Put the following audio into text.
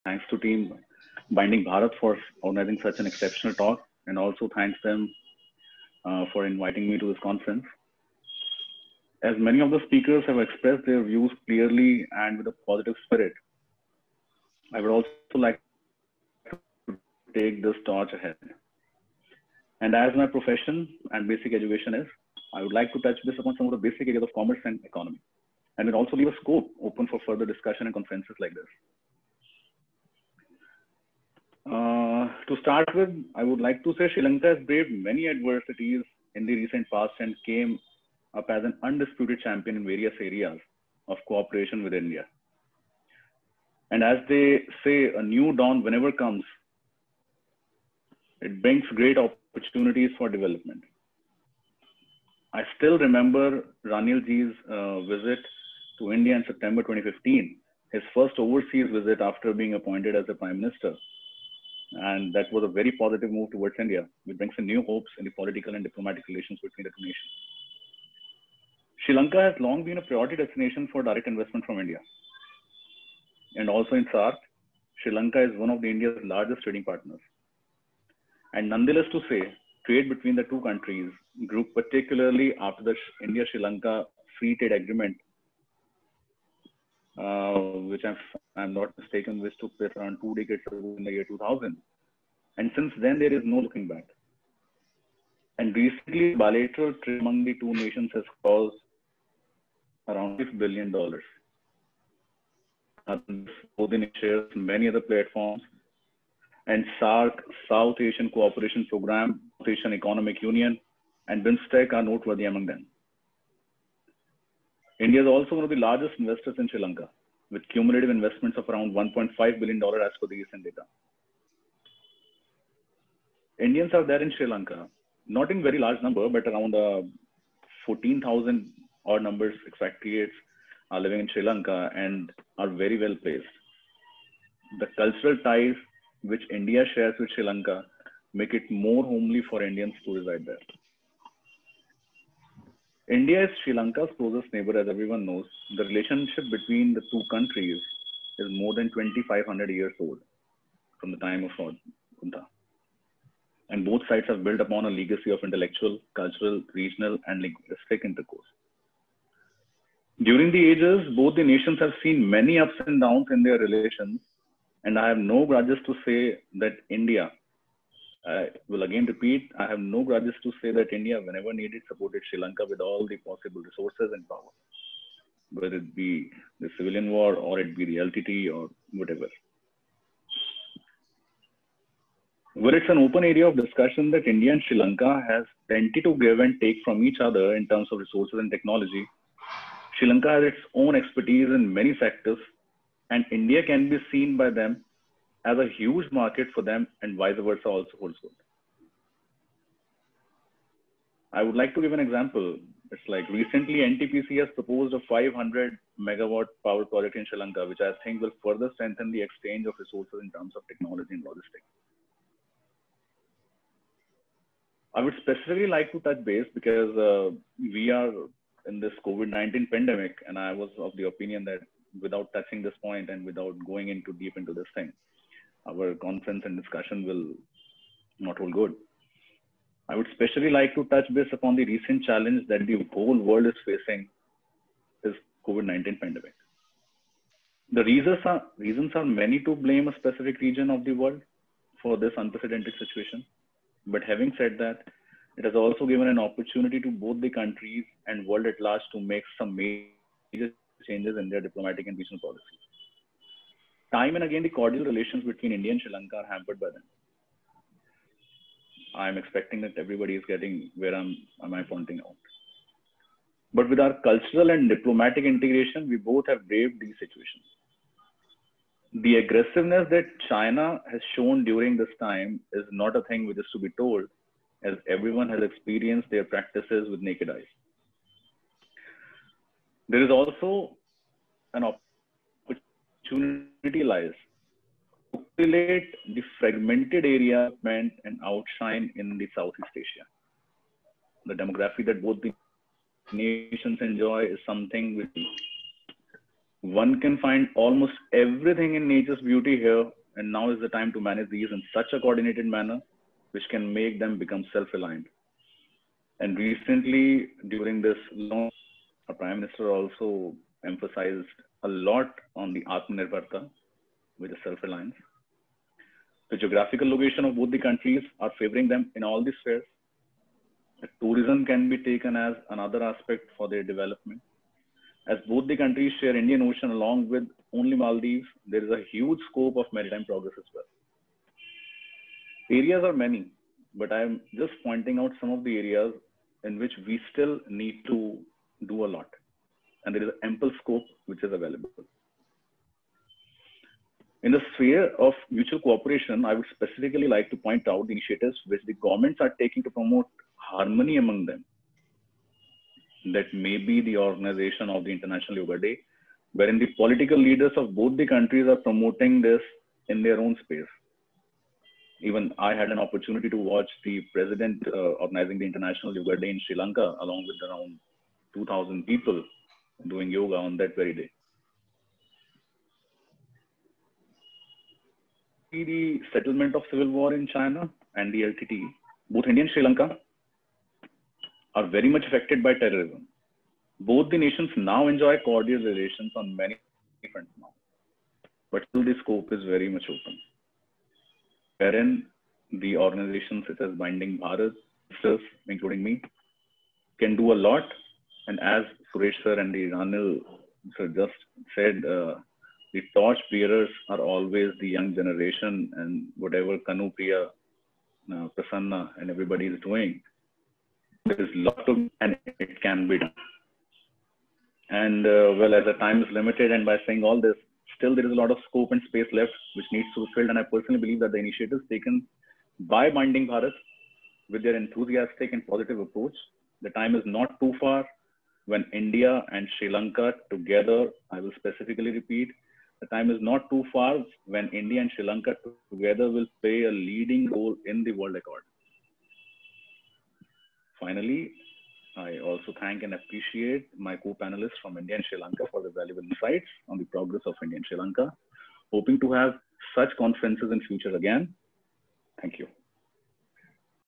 thanks to Team Binding Bharat for organizing such an exceptional talk, and also thanks them for inviting me to this conference. As many of the speakers have expressed their views clearly and with a positive spirit, I would also like to take this torch ahead. And as my profession and basic education is, I would like to touch base upon some of the basic areas of commerce and economy, and will also leave a scope open for further discussion and conferences like this. To start with, I would like to say Sri Lanka has braved many adversities in the recent past and came up as an undisputed champion in various areas of cooperation with India. And as they say, a new dawn whenever comes, it brings great opportunities for development. I still remember Ranil Ji's visit to India in September 2015, his first overseas visit after being appointed as the Prime Minister. And that was a very positive move towards India, which brings in new hopes in the political and diplomatic relations between the two nations. Sri Lanka has long been a priority destination for direct investment from India. And also in SAARC, Sri Lanka is one of the India's largest trading partners. And nonetheless to say, trade between the two countries grew particularly after the India-Sri Lanka Free Trade Agreement, which I'm not mistaken, which took place around 2 decades ago in the year 2000. And since then, there is no looking back. And recently, bilateral trade among the two nations has caused around $6 billion. Both in shares, many other platforms, and SAARC, South Asian Cooperation Program, South Asian Economic Union, and BIMSTEC are noteworthy among them. India is also one of the largest investors in Sri Lanka, with cumulative investments of around $1.5 billion as per the recent data. Indians are there in Sri Lanka, not in very large number, but around 14,000 odd numbers expatriates are living in Sri Lanka and are very well placed. The cultural ties which India shares with Sri Lanka make it more homely for Indians to reside there. India is Sri Lanka's closest neighbor, as everyone knows. The relationship between the two countries is more than 2,500 years old from the time of Lord Buddha. And both sides have built upon a legacy of intellectual, cultural, regional, and linguistic intercourse. During the ages, both the nations have seen many ups and downs in their relations, and I have no grudges to say that India, I will again repeat, I have no grudges to say that India, whenever needed, supported Sri Lanka with all the possible resources and power, whether it be the civilian war or it be the LTT or whatever. Where it's an open area of discussion that India and Sri Lanka has plenty to give and take from each other in terms of resources and technology. Sri Lanka has its own expertise in many sectors, and India can be seen by them as a huge market for them, and vice versa also holds good. I would like to give an example. It's like recently NTPC has proposed a 500 megawatt power project in Sri Lanka, which I think will further strengthen the exchange of resources in terms of technology and logistics. I would specifically like to touch base because we are in this COVID-19 pandemic, and I was of the opinion that without touching this point and without going into deep into this thing, our conference and discussion will not hold good. I would especially like to touch base upon the recent challenge that the whole world is facing, is COVID-19 pandemic. The reasons are many to blame a specific region of the world for this unprecedented situation. But having said that, it has also given an opportunity to both the countries and world at large to make some major changes in their diplomatic and regional policies. Time and again, the cordial relations between India and Sri Lanka are hampered by them. I'm expecting that everybody is getting where am I pointing out. But with our cultural and diplomatic integration, we both have braved these situations. The aggressiveness that China has shown during this time is not a thing which is to be told, as everyone has experienced their practices with naked eyes. There is also an opportunity lies to populate the fragmented area and outshine in the Southeast Asia. The demography that both the nations enjoy is something which One can find almost everything in nature's beauty here, and now is the time to manage these in such a coordinated manner which can make them become self-reliant. And recently, during this launch, our Prime Minister also emphasized a lot on the Atmanirbharta, which is self-reliance. The geographical location of both the countries are favoring them in all these spheres. Tourism can be taken as another aspect for their development. As both the countries share Indian Ocean along with only Maldives, there is a huge scope of maritime progress as well. Areas are many, but I am just pointing out some of the areas in which we still need to do a lot. And there is ample scope which is available. In the sphere of mutual cooperation, I would specifically like to point out the initiatives which the governments are taking to promote harmony among them. That may be the organization of the International Yoga Day, wherein the political leaders of both the countries are promoting this in their own space. Even I had an opportunity to watch the president organizing the International Yoga Day in Sri Lanka, along with around 2,000 people doing yoga on that very day. The settlement of civil war in China and the LTTE, both India and Sri Lanka are very much affected by terrorism. Both the nations now enjoy cordial relations on many fronts now, but still the scope is very much open, wherein the organizations such as Binding Bharat, including me, can do a lot. And as Suresh sir and the Ranil sir just said, the torch bearers are always the young generation, and whatever Kanupriya, Prasanna, and everybody is doing, there is a lot of, and it can be done. And well, as the time is limited, and by saying all this, still there is a lot of scope and space left which needs to be filled. And I personally believe that the initiatives taken by Binding Bharat, with their enthusiastic and positive approach, the time is not too far when India and Sri Lanka together, I will specifically repeat, the time is not too far when India and Sri Lanka together will play a leading role in the world accord. Finally, I also thank and appreciate my co-panelists from India and Sri Lanka for the valuable insights on the progress of India and Sri Lanka. Hoping to have such conferences in future again. Thank you.